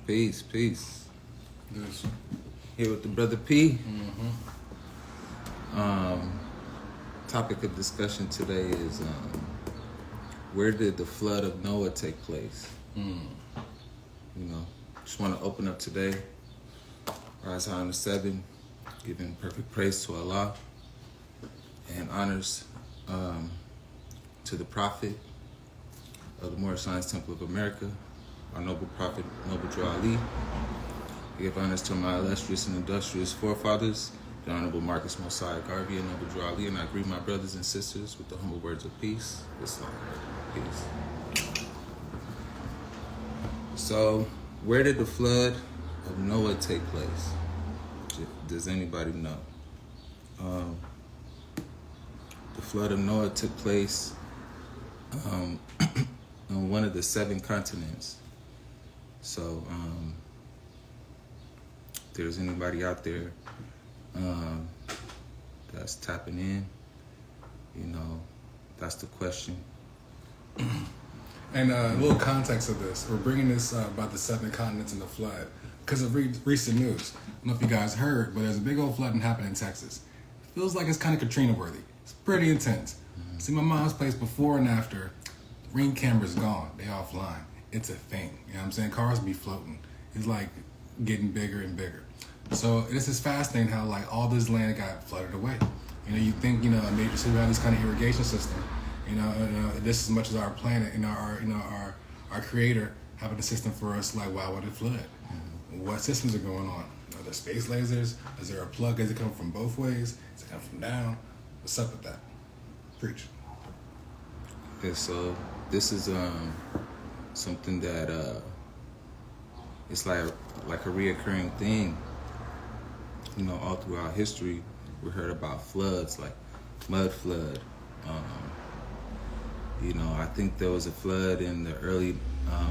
Peace, peace. Yes. Here with the brother P. Mm-hmm. Topic of discussion today is where did the flood of Noah take place? You know, just want to open up today. Rise high on the seven, giving perfect praise to Allah and honors to the Prophet of the Moor Science Temple of America, our noble Prophet, Noble Drew Ali. I give honors to my illustrious and industrious forefathers, the Honorable Marcus Mosiah Garvey and Noble Drew Ali, and I greet my brothers and sisters with the humble words of peace, Islam, peace. So, where did the flood of Noah take place? Does anybody know? The flood of Noah took place on one of the 7 continents. So, if there's anybody out there that's tapping in, you know, that's the question. And a little context of this. We're bringing this about the 7 continents and the flood because of recent news. I don't know if you guys heard, but there's a big old flooding happening in Texas. It feels like it's kind of Katrina-worthy. It's pretty intense. See my mom's place before and after. Ring cameras gone. They offline. It's a thing. You know what I'm saying? Cars be floating. It's like getting bigger and bigger. So it's this fascinating how like all this land got flooded away. You know, you think, you know, a major city have this kind of irrigation system. You know, this as much as our planet, our creator having a system for us like, why would it flood? What systems are going on? Are there space lasers? Is there a plug? Does it come from both ways? Does it come from down? What's up with that? Preach. Okay, so this is something that it's like a reoccurring thing. You know, all throughout history, we heard about floods, like mud flood. You know, I think there was a flood in the early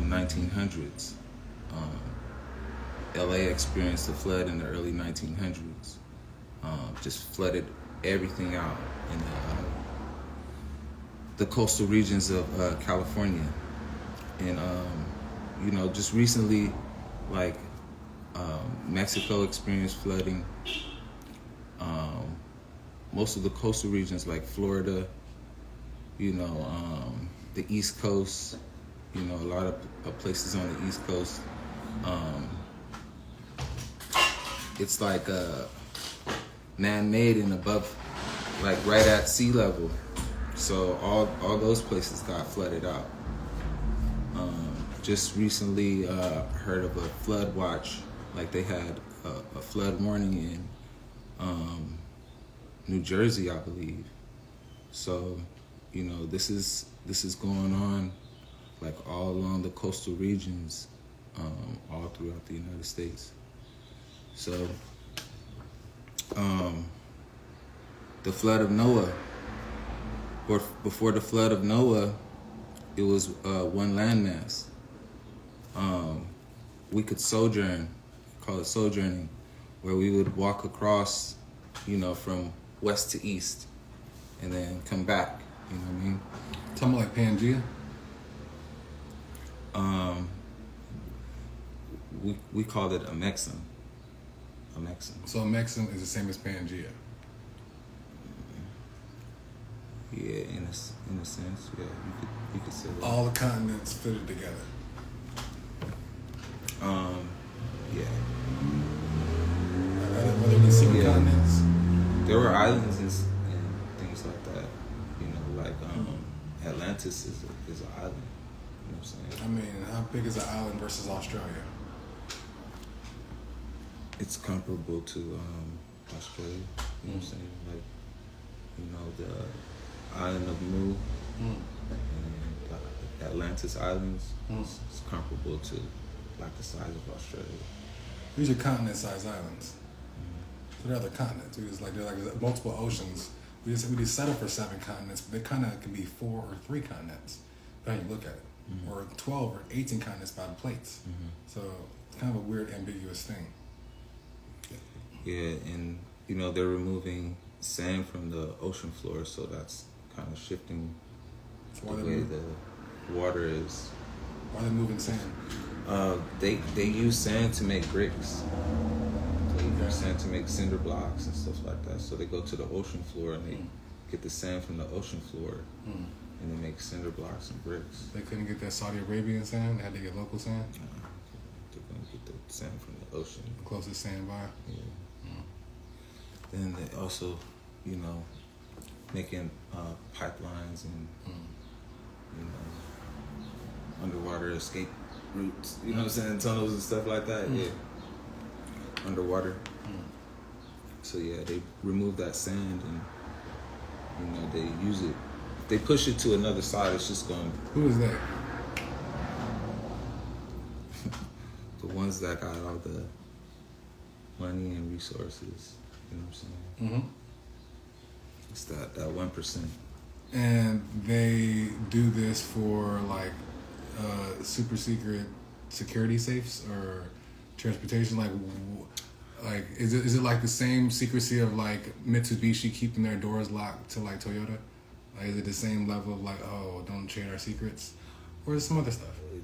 1900s. LA experienced a flood in the early 1900s. Just flooded everything out in the coastal regions of California. And, you know, just recently, like, Mexico experienced flooding. Most of the coastal regions like Florida, you know, the East Coast, you know, a lot of places on the East Coast. It's like man-made and above, like right at sea level. So all those places got flooded out. Just recently heard of a flood watch, like they had a flood warning in New Jersey, I believe. So, you know, this is going on like all along the coastal regions, all throughout the United States. So, the flood of Noah, or before the flood of Noah, it was one landmass. We could sojourn, call it sojourning, where we would walk across, you know, from west to east, and then come back. You know what I mean? Something like Pangea. We called it a Mexim. So a Mexim is the same as Pangea. Yeah, in a sense, yeah, you could say that. All the continents fitted together. Yeah. Whether you see continents. There were islands and things like that. You know, like Atlantis is an island. You know what I'm saying? I mean, how big is an island versus Australia? It's comparable to Australia. You know what I'm saying? Like, you know, the island of Moor and the Atlantis Islands is comparable to like the size of Australia. These are continent-sized islands. So they're other continents. They're like multiple oceans. We just settle for 7 continents, but they kind of can be 4 or 3 continents, depending how you look at it, or 12 or 18 continents by the plates. So it's kind of a weird, ambiguous thing. Yeah, and you know they're removing sand from the ocean floor, so that's kind of shifting the way the water is. Why are they moving sand? They use sand to make bricks. They use sand to make cinder blocks and stuff like that. So they go to the ocean floor and they get the sand from the ocean floor and they make cinder blocks and bricks. They couldn't get that Saudi Arabian sand. They had to get local sand. They're gonna get the sand from the ocean. The closest sandbar. Yeah. Then they also, you know, making pipelines and you know, underwater escape routes. You know what I'm saying? Tunnels and stuff like that. Yeah. Underwater. So yeah, they remove that sand and you know they use it. If they push it to another side, it's just going. Who is that? The ones that got all the money and resources. You know what I'm saying? It's that 1%. And they do this for like super secret security safes or transportation. Like is it like the same secrecy of like Mitsubishi keeping their doors locked to like Toyota? Like is it the same level of like, oh, don't trade our secrets, or is it some other stuff? I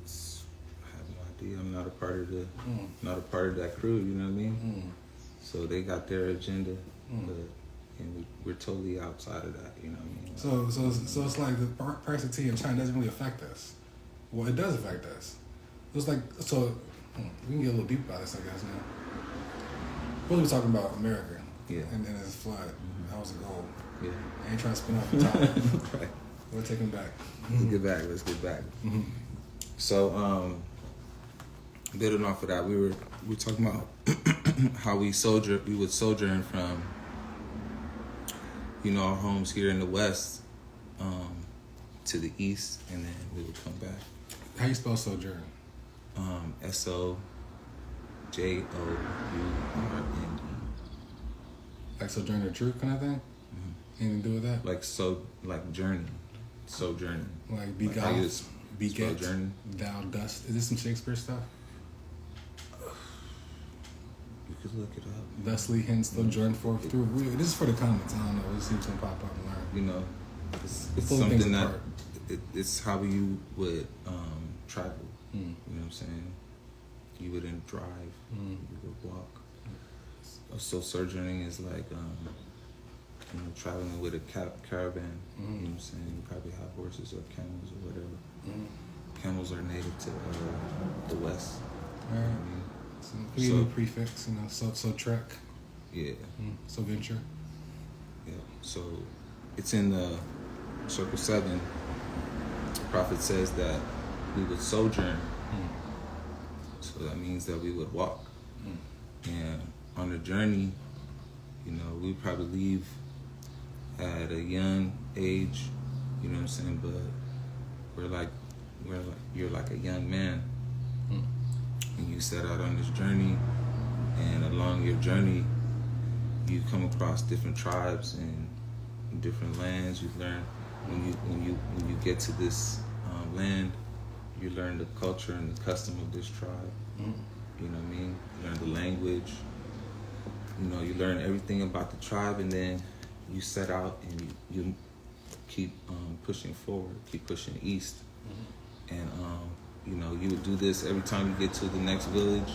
have no idea. I'm not a part of not a part of that crew. You know what I mean? So they got their agenda, and we're totally outside of that. You know what I mean? So it's like the price of tea in China doesn't really affect us. Well, it does affect us. It's like we can get a little deep about this, I guess. Now, what are we talking about? America, and then this flood. That was a goal. Yeah, I ain't trying to spin off the top. right. We'll take them back. Let's get back. So, building off of that, we were talking about how we would sojourn from, you know, our homes here in the West, to the East, and then we would come back. How you spell sojourn? SOJOURNE. Like sojourn the truth kind of thing? Anything to do with that? Like journey. Sojourning. Like be like God, be get, journey. thou dost. Is this some Shakespeare stuff? You could look it up. Thusly hence the journey forth through. This is for the comments. I don't know. We'll see what's gonna pop up and learn. You know, it's Pull something things that apart. it's how you would travel. Mm. You know what I'm saying? You wouldn't drive. You would walk. So sojourning is like you know, traveling with a caravan. You know what I'm saying? You probably have horses or camels or whatever. Camels are native to the West. All right. You know what I mean? So, a prefix, you know, so trek. Yeah. So venture. Yeah. So it's in the Circle 7. The prophet says that we would sojourn. So that means that we would walk. And on the journey, you know, we'd probably leave at a young age, you know what I'm saying? But you're like a young man. And you set out on this journey, and along your journey, you come across different tribes and different lands. You learn when you get to this land, you learn the culture and the custom of this tribe. You know what I mean? You learn the language. You know, you learn everything about the tribe, and then you set out and you keep pushing forward, keep pushing east, and you know, you would do this every time you get to the next village.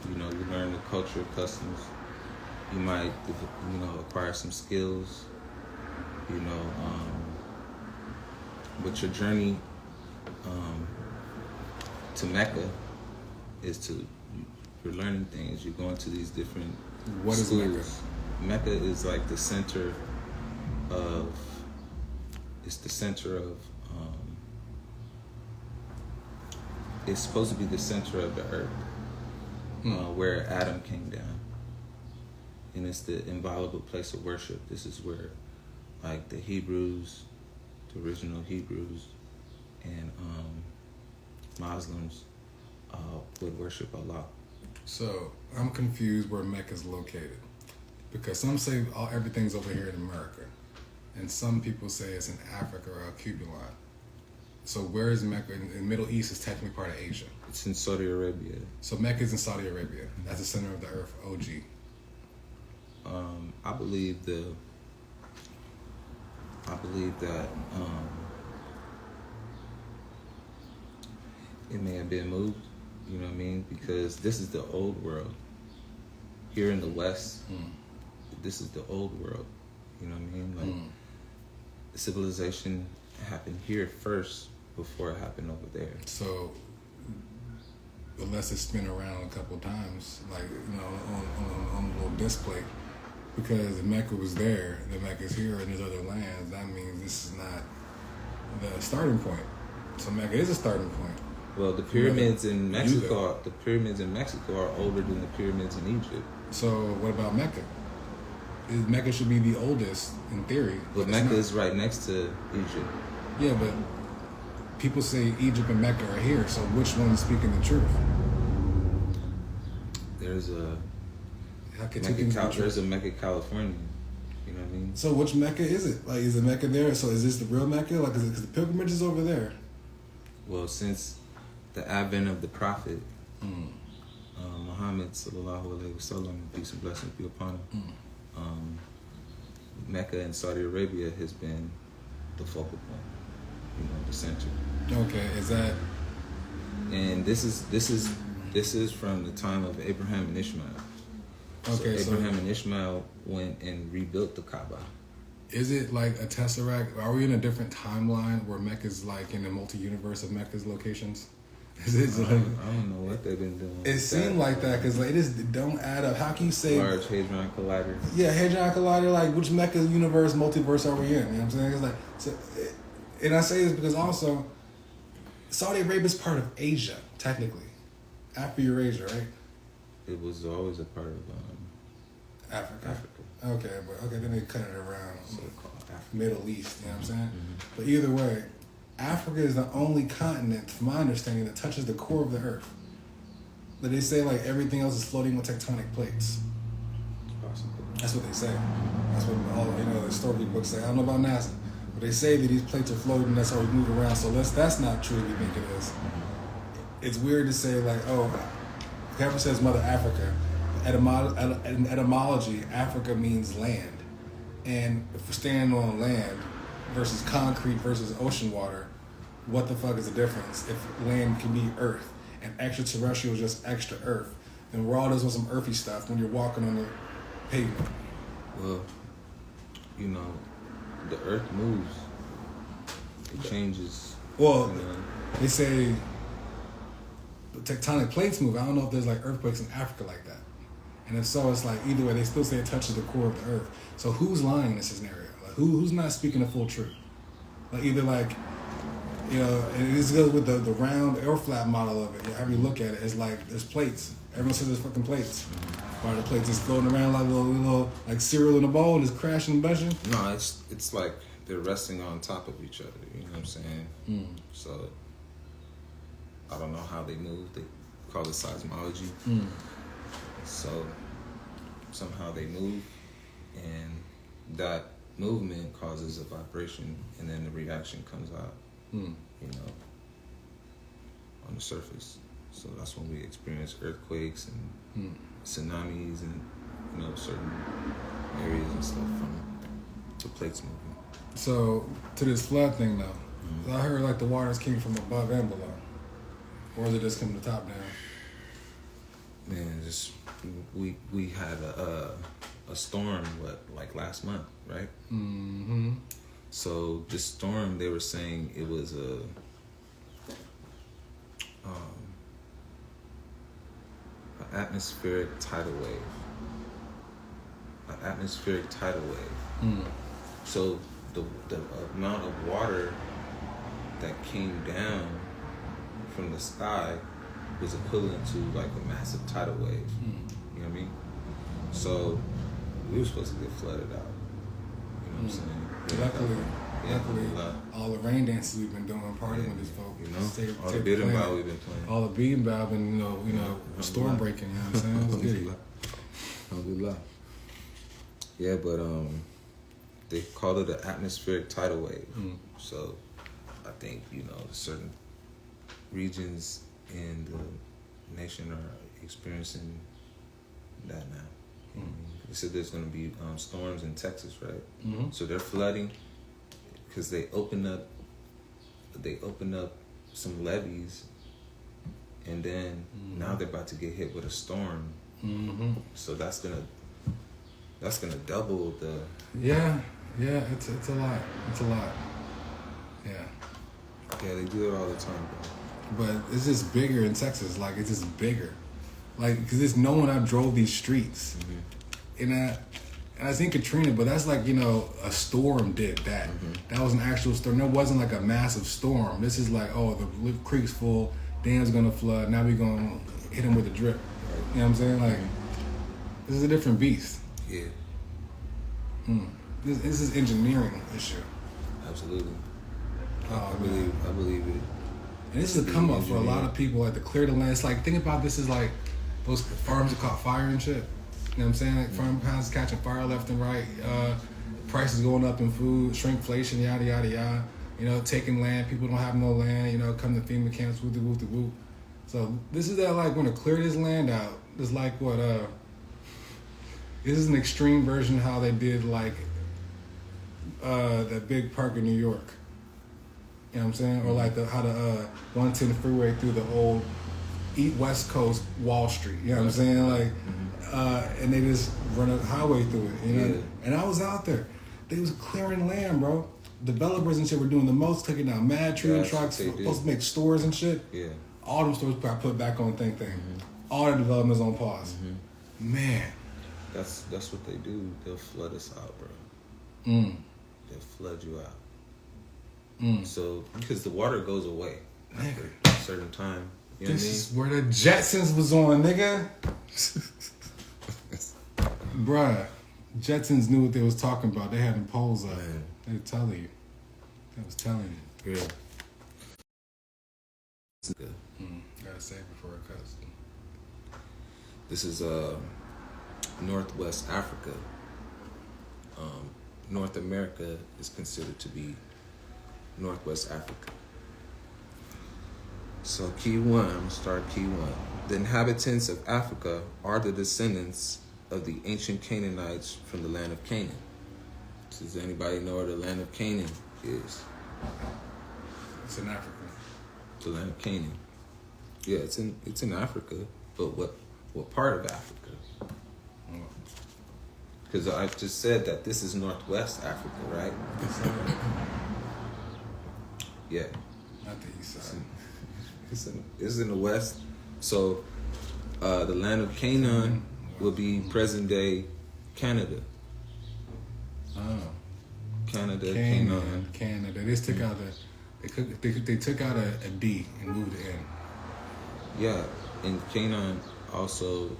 You know, you learn the culture, customs. You might, you know, acquire some skills. You know, but your journey to Mecca is you're learning things. You're going to these different What is schools. Mecca? Mecca is like the center of. It's the center of. It's supposed to be the center of the earth, where Adam came down, and it's the inviolable place of worship. This is where, like, the Hebrews, the original Hebrews, and Muslims would worship Allah. So I'm confused where Mecca is located, because some say everything's over here in America, and some people say it's in Africa or El Cubulan. So where is Mecca? In the Middle East is technically part of Asia. It's in Saudi Arabia. So Mecca is in Saudi Arabia. That's the center of the earth. OG. I believe that it may have been moved. You know what I mean? Because this is the old world. Here in the West, this is the old world. You know what I mean? Like civilization happened here first before it happened over there. So, unless it's spin around a couple times, like, you know, on a little disc plate, because the Mecca was there, the Mecca's here, and there's other lands, that means this is not the starting point. So Mecca is a starting point. Well, the pyramids in Mexico, are older than the pyramids in Egypt. So what about Mecca? Mecca should be the oldest in theory. But Mecca is right next to Egypt. Yeah, but people say Egypt and Mecca are here, so which one is speaking the truth? There's a Mecca, California. You know what I mean? So which Mecca is it? Like, is it Mecca there? So is this the real Mecca? Like, is it because the pilgrimage is over there? Well, since the advent of the Prophet, Muhammad sallallahu alaihi wasallam, peace and blessings be upon him, Mecca and Saudi Arabia has been the focal point, you know, the center. Okay, is that? And this is from the time of Abraham and Ishmael. Okay, so Abraham and Ishmael went and rebuilt the Kaaba. Is it like a tesseract? Are we in a different timeline where Mecca's like in the multi-universe of Mecca's locations? Is it I don't know what they've been doing. It seemed like that because like, it don't add up. How can you say Large Hadron Collider? Yeah, Hadron Collider. Like, which Mecca universe, multiverse are we in? You know what I'm saying? It's like, so, and I say this because also Saudi Arabia is part of Asia technically, after Eurasia, right? It was always a part of Africa. Okay, but then they cut it around. So-called Africa. Middle East, you know what I'm saying? But either way, Africa is the only continent, from my understanding, that touches the core of the earth. But they say like everything else is floating with tectonic plates. Possible. That's what they say. That's what all the historical books say. I don't know about NASA, but they say that these plates are floating. That's how we move around. So that's not true if you think it is. It's weird to say like, oh, whoever says Mother Africa, in etymology, Africa means land, and if we're standing on land versus concrete versus ocean water, what the fuck is the difference? If land can be earth and extraterrestrial is just extra earth, then we're all just on some earthy stuff when you're walking on the pavement. Well, you know, the earth moves. It changes. Well, you know. They say the tectonic plates move. I don't know if there's like earthquakes in Africa like that. And if so, it's like either way, they still say it touches the core of the earth. So who's lying in this scenario? Like who's not speaking the full truth? Like either like, you know, and this goes with the round or flat model of it. However you look at it, it's like there's plates. Everyone says there's fucking plates. Why the plates just floating around like little like cereal in a bowl and just crashing and bashing? No, it's like they're resting on top of each other. You know what I'm saying? So I don't know how they move. They call it seismology. So somehow they move, and that movement causes a vibration, and then the reaction comes out, you know, on the surface. So that's when we experience earthquakes and tsunamis and, you know, certain areas and stuff from the plates moving. So to this flood thing though, I heard like the waters came from above and below, or is it just coming from the top down? Man, just we had a storm like last month, right? So this storm, they were saying it was an atmospheric tidal wave. An atmospheric tidal wave. So the amount of water that came down from the sky was equivalent to like a massive tidal wave. You know what I mean? So we were supposed to get flooded out. You know what I'm saying? Luckily, all the rain dances we've been doing, partying with these folks. You know, all the beat'em we've been playing. All the beat'em and you know, storm breaking. You know what I'm saying? It was good. Yeah, but they called it an atmospheric tidal wave. So I think, you know, certain regions in the nation are experiencing that now. They said there's going to be storms in Texas, right? So they're flooding because they open up some levees and then now they're about to get hit with a storm. So that's gonna double the. Yeah, it's a lot. It's a lot. Yeah. Yeah, they do it all the time, bro. But it's just bigger in Texas. Like, it's just bigger. Like, because it's known I drove these streets. And I seen Katrina, but that's like, you know, a storm did that. That was an actual storm. That wasn't like a massive storm. This is like, oh, the creek's full, dam's gonna flood, now we're gonna hit him with a drip. You know what I'm saying? Like, this is a different beast. Yeah. This is engineering issue. Absolutely. Oh, I believe it. And this is a come up for a lot of people, like, to clear the land. It's like, think about this as like those farms that caught fire and shit. You know what I'm saying? Like, farmhouses catching fire left and right. Prices going up in food, shrinkflation, yada, yada, yada. You know, taking land, people don't have no land, you know, come to FEMA camps, whoop, whoop, whoop. So this is that, like, when to clear this land out, it's like what, this is an extreme version of how they did, like, that big park in New York. You know what I'm saying? Or like how the 110 freeway through the old West Coast Wall Street. You know what I'm saying? Like, and they just run a highway through it. You know? Yeah. And I was out there. They was clearing land, bro. Developers and shit were doing the most, taking down mad tree trucks, supposed to make stores and shit. Yeah. All them stores got put back on thing. All the development's on pause. Man. That's what they do. They'll flood us out, bro. They'll flood you out. So, because the water goes away after a certain time. You know This what I mean? is where the Jetsons was on, nigga. Bruh, Jetsons knew what they was talking about. They had them poles up. Man. They were telling you. They was telling you. Yeah. Gotta say it before it cuts. This is Northwest Africa. North America is considered to be Northwest Africa. So key one, I'm gonna start key one. The inhabitants of Africa are the descendants of the ancient Canaanites from the land of Canaan. Does anybody know where the land of Canaan is? It's in Africa. The land of Canaan. Yeah, it's in Africa, but what part of Africa? Because I just said that this is Northwest Africa, right? Yeah. Not the east side. It's in the west. So the land of Canaan will be present day Canada. Oh. Canada, Canaan. Canada. They just took out they took out a D and moved it in. Yeah, and Canaan also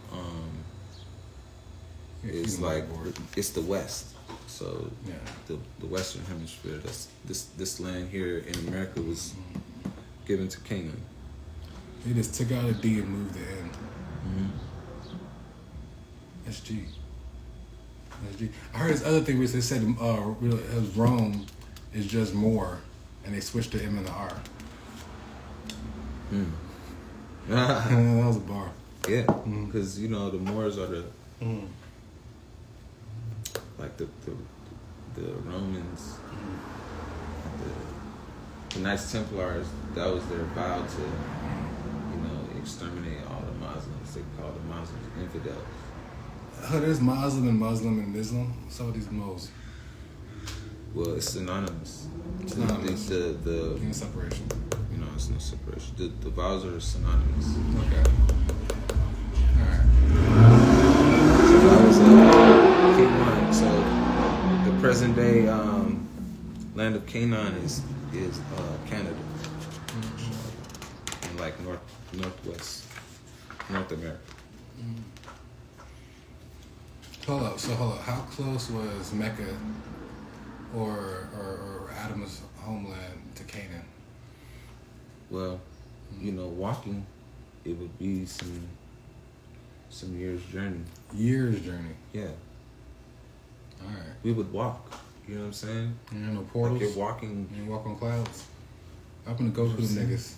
is like it's the west. So yeah. the Western Hemisphere. That's this land here in America was given to Canaan. They just took out a D and moved it in. SG. I heard this other thing where they said Rome is just more, and they switched the M and the R. That was a bar. Yeah, because you know the Moors are the like the Romans, the Knights Templars. That was their vow to exterminate all the Muslims. They call the Muslims infidels. There's Muslim and Islam. Some of these modes. Well, it's synonymous. It's synonymous. The in separation. It's no separation. The vows are synonymous. Okay. All right. So that was K1. So the present day land of Canaan is Canada, and like Northwest North America. Hold up. How close was Mecca or Adam's homeland to Canaan? Well, walking, it would be some years' journey. Years' journey. Yeah. All right. We would walk. You know what I'm saying? You know, no portals. Like you're walking. You walk on clouds. I'm gonna go through them niggas.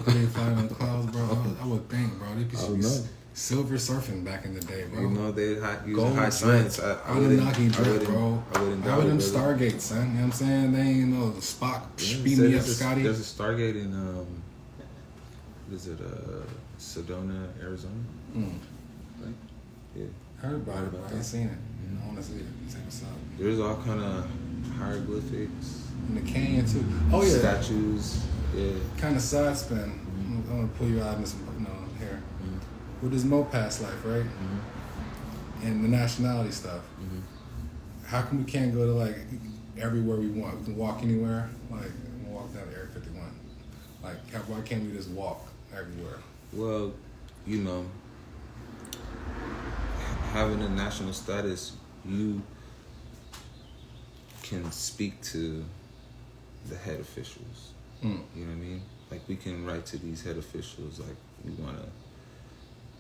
They flying on clouds, bro. I would think, bro. They used to be silver surfing back in the day, bro. They using high science. Anunnaki drip, bro. I wouldn't How about them Stargates, son? You know what I'm saying? They ain't Spock speed me up, Scotty. There's a Stargate in what is it? Sedona, Arizona. Right? Yeah. Heard about it, but I ain't seen it. I want to see it. See what's up. There's all kind of hieroglyphics. In the canyon too. Oh yeah. Statues. Yeah. Kind of side spin. I'm gonna pull you out in this, here. With this Mopass life, right? And the nationality stuff. How come we can't go to like everywhere we want? We can walk anywhere. Like we'll walk down to Area 51. Like why can't we just walk everywhere? Well, you know, having a national status, you can speak to the head officials. You know what I mean? Like we can write to these head officials, like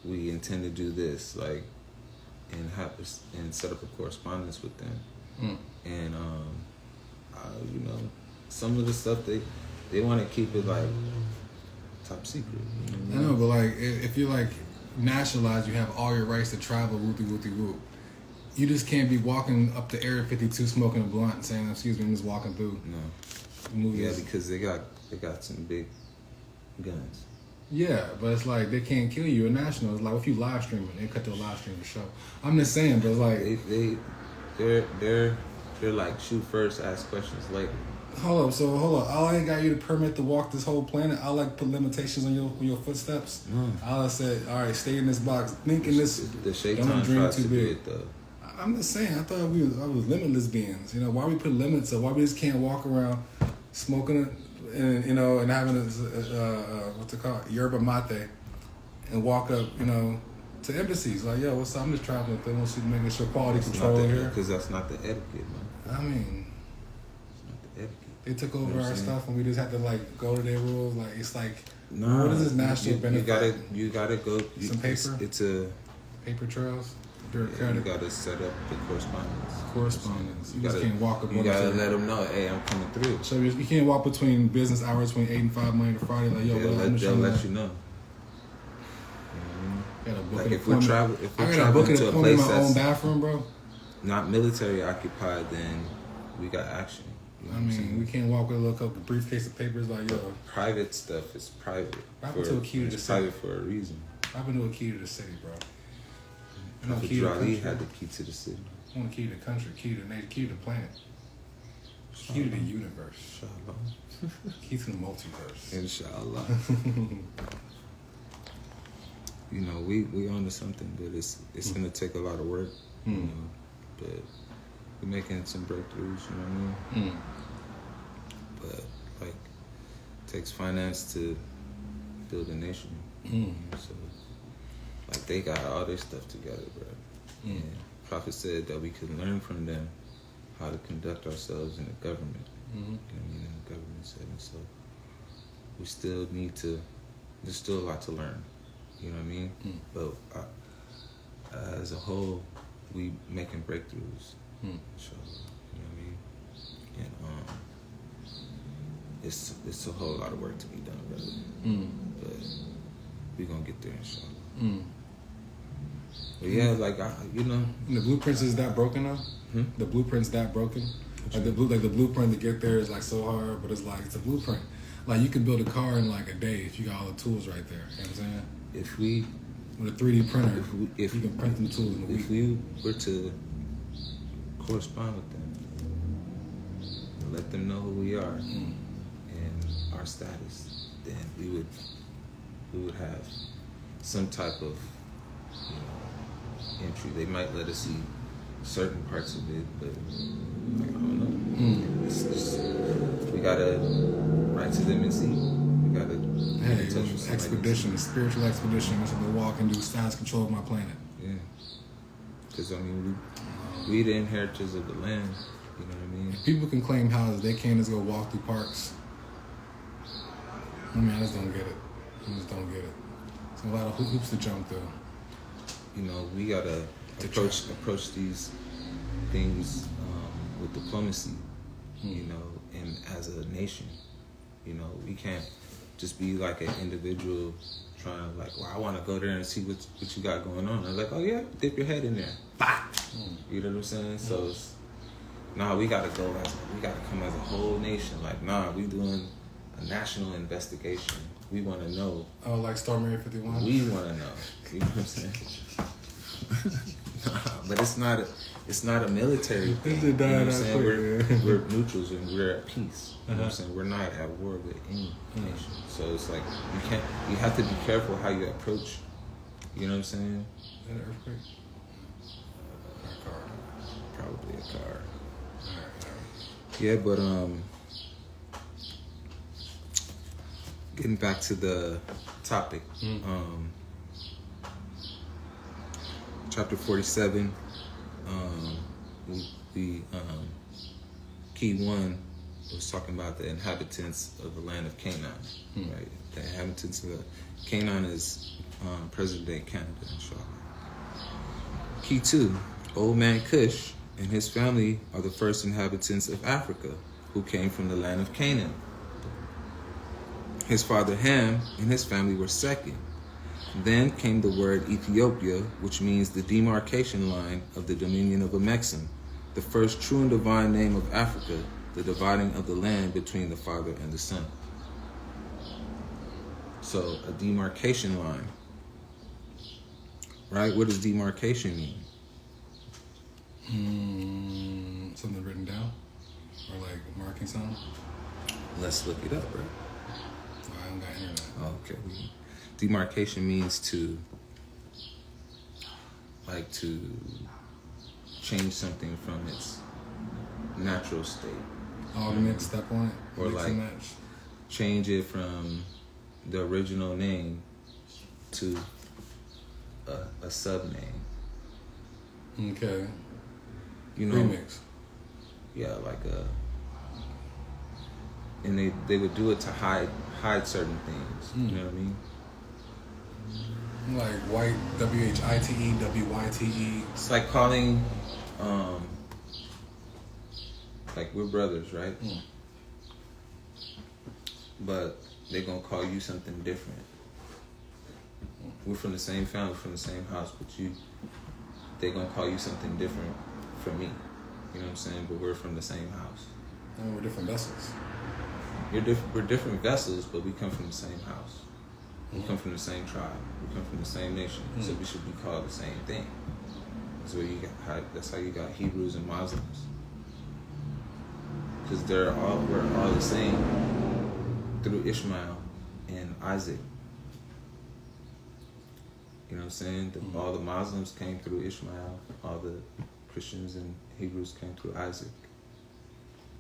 we intend to do this, like, and set up a correspondence with them. And you know, some of the stuff they want to keep it like top secret. You know? I know, but like if you're like nationalized, you have all your rights to travel, whoop. You just can't be walking up to Area 52 smoking a blunt and saying, "Excuse me, I'm just walking through." No. Movies. Yeah, because they got some big guns. Yeah, but it's like they can't kill you. You're national. It's like if you live streaming, they cut to a live stream show. I'm just saying, but it's like they're like shoot first, ask questions later. Hold up. I ain't got you the permit to walk this whole planet. I like put limitations on your footsteps. I said, all right, stay in this box. Think in this. The Shaitan don't dream tries too to big. do it though. I'm just saying. I thought I was limitless beings. You know, why we put limits up? Why we just can't walk around smoking and and having a what's it called, yerba mate, and walk up to embassies like, yo, what's up? I'm just traveling. They want you to make sure quality control here. Because that's not the etiquette, man. I mean, it's not the etiquette. They took over our stuff and we just had to like go to their rules. Like it's like, no, what is this national benefit? You gotta go. Some paper. It's a paper trails. You gotta set up the correspondence. You just can't walk up. You gotta let them know, hey, I'm coming through. So you can't walk between business hours between 8 and 5 Monday to Friday. Like, yo, they'll let you know. Like if we're traveling to a place in my own bathroom, bro. Not military occupied, then we got action. You know I mean, we can't walk with a little couple briefcase of papers like, yo. Private stuff is private. It's private for a reason. I've been to a key to the city, bro. Prophet Jali had the key to the city. I want the key to the country, key to the nation, key to the planet, key to the universe, key to the multiverse. Inshallah. You know, we onto something, but it's gonna take a lot of work. You know, but we're making some breakthroughs. You know what I mean? But like, it takes finance to build a nation. So. Like they got all their stuff together, bro. And Prophet said that we could learn from them how to conduct ourselves in the government. You know what I mean? In the government setting. So we still need to. There's still a lot to learn. You know what I mean? But as a whole, we making breakthroughs. So you know what I mean? And it's a whole lot of work to be done, brother. But we gonna get there, inshallah. But yeah, like the blueprints is that broken though. The blueprint's that broken. Like the blueprint to get there is like so hard, but it's like it's a blueprint. Like you can build a car in like a day if you got all the tools right there. You know what I'm saying? If we with a 3D printer, if you can print them tools in a week. If we were to correspond with them, and let them know who we are and our status, then we would have some type of entry. They might let us see certain parts of it, but like, I don't know. It's just, we gotta write to them and see. We gotta get in touch with expedition, a spiritual expedition. That's what they walk and do science control of my planet. Yeah, because I mean, we the inheritors of the land. You know what I mean? If people can claim houses, they can't just go walk through parks. I mean, I just don't get it. It's a lot of hoops to jump through. You know, we gotta approach these things with diplomacy. You know, and as a nation, you know, we can't just be like an individual trying to like, well, I want to go there and see what you got going on. I'm like, oh yeah, dip your head in there. You know what I'm saying? So, we gotta come as a whole nation. Like, we doing a national investigation We want to know. Oh, like Storm Area 51? We want to know. You know what I'm saying? But it's not a military thing. You know what I'm saying? We're neutrals and we're at peace. You know what I'm saying? We're not at war with any nation. So it's like you have to be careful how you approach. You know what I'm saying? Is that an earthquake? A car. Probably a car. Alright. Yeah, but getting back to the topic, chapter 47, the key one was talking about the inhabitants of the land of Canaan, right? The inhabitants of Canaan is present-day Canada, inshallah. Key 2, Old Man Cush and his family are the first inhabitants of Africa who came from the land of Canaan. His father Ham and his family were second. Then came the word Ethiopia, which means the demarcation line of the dominion of Amexem, the first true and divine name of Africa, the dividing of the land between the Father and the Son. So, a demarcation line. Right? What does demarcation mean? Something written down? Or like marking something? Let's look it up, right? I don't got internet. Oh, okay. Demarcation means to change something from its natural state. Oh, the next step on it? Or mix like and match. Change it from the original name to a sub-name. Okay. You know, remix. Yeah, like and they would do it to hide certain things. You know what I mean? Like white, W-H-I-T-E, W-Y-T-E. It's like calling, like we're brothers, right? But they're gonna call you something different. We're from the same family, from the same house, but they're gonna call you something different from me. You know what I'm saying? But we're from the same house. And we're different vessels. We're different vessels, but we come from the same house. We come from the same tribe. We come from the same nation. So we should be called the same thing. That's how you got Hebrews and Muslims. Because we're all the same through Ishmael and Isaac. You know what I'm saying? All the Muslims came through Ishmael. All the Christians and Hebrews came through Isaac.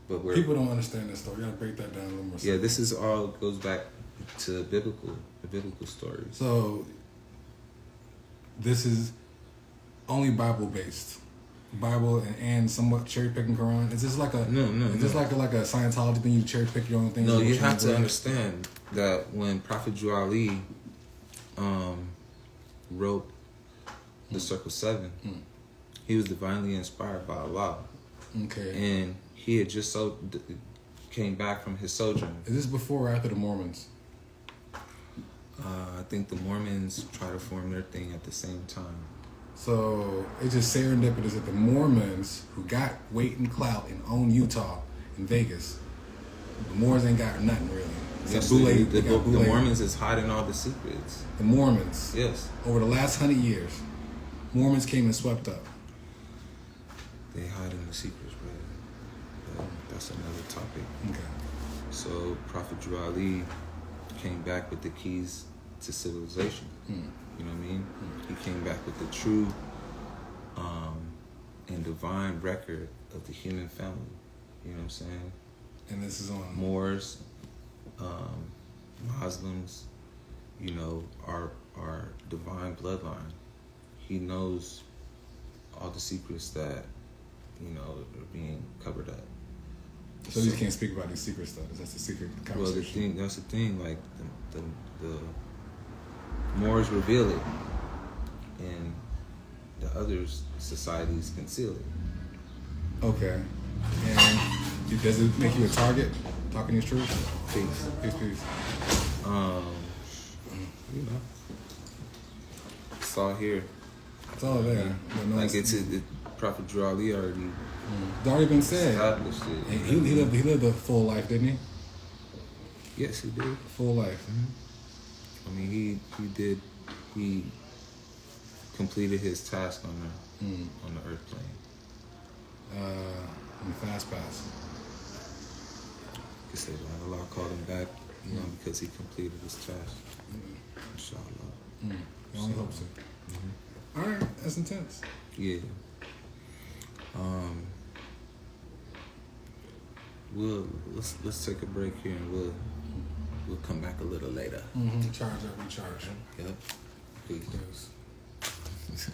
But people don't understand this story. You gotta break that down a little more. Yeah, this is all goes back to the biblical stories. So this is only Bible based. Bible and somewhat cherry picking Quran. Is this like a Is this like a Scientology thing? You cherry pick your own things. No, you have to understand that when Prophet Ali wrote the Circle 7, he was divinely inspired by Allah. Okay. And he had just came back from his sojourn. Is this before or after the Mormons? I think the Mormons try to form their thing at the same time. So it's just serendipitous that the Mormons, who got weight and clout and own Utah and Vegas, the Moors ain't got nothing really. Yes, the Mormons is hiding all the secrets. The Mormons. Yes. Over the last 100 years, Mormons came and swept up. They hiding the secrets, bro. That's another topic. Okay. So Prophet Ali came back with the keys to civilization. You know what I mean? He came back with the true and divine record of the human family. You know what I'm saying? And this is on Moors, Muslims, you know, our divine bloodline. He knows all the secrets that, you know, are being covered up. So you can't speak about these secret stuff. That's the secret conversation. Well, that's the thing. Like the Moors reveal it, and the other societies conceal it. Okay. And does it make you a target? Talking these truths? Peace. Peace. You know, it's all here. It's all there. Like it's Prophet Ali already. It's already been said. Established it. He lived a full life, didn't he? Yes, he did. Full life. I mean, he completed his task on the Earth plane. In fast pass. You could say that Allah called him back, because he completed his task. Inshallah. I only hope so. All right, that's intense. Yeah. Let's take a break here and we'll come back a little later. Charge up, recharge. Yep. Peace. Yes.